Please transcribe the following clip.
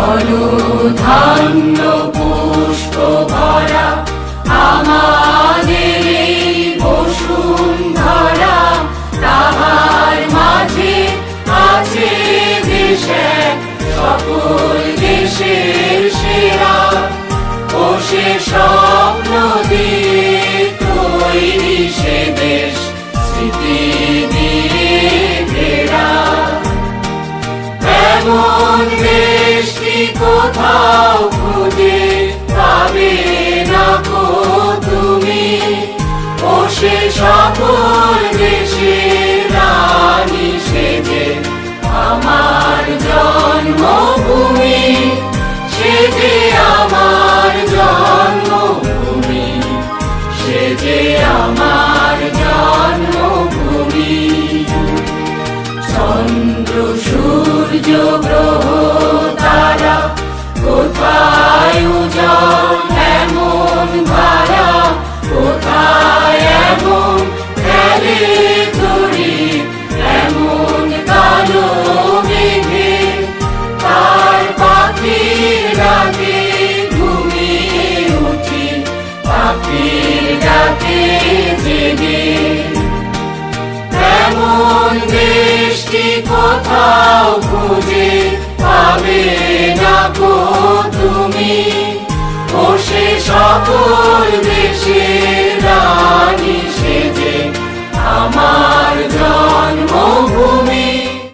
ধন্য পুষ্প ভরা আমাদের এই বসুন্ধরা, তাহার মাঝে আছে দেশ এক, সকল দেশের সেরা। ও সে স্বপ্ন দিয়ে তৈরি সে দেশ, স্মৃতি দিয়ে ঘেরা। এমন দেশটি কোথাও খুঁজে পাবে না গো তুমি, ও সে সকল দেশের রানী সেজে আমার জন্মভূমি, সেজে আমার জন্মভূমি, সেজে আমার জন্মভূমি। চন্দ্র সূর্য গ্রহ তারা কোথায় উজ্জ্বল এমন ধারা, কোথায় এমন খেলে তরি এমন কালো মেঘে, তার পাখির ডাকে ঘুমিয়ে উঠি, পাখির ডাকে জেগে। এমন দেশটি কোথাও খুঁজে পাবে না গো তুমি, ও সে সকল দেশে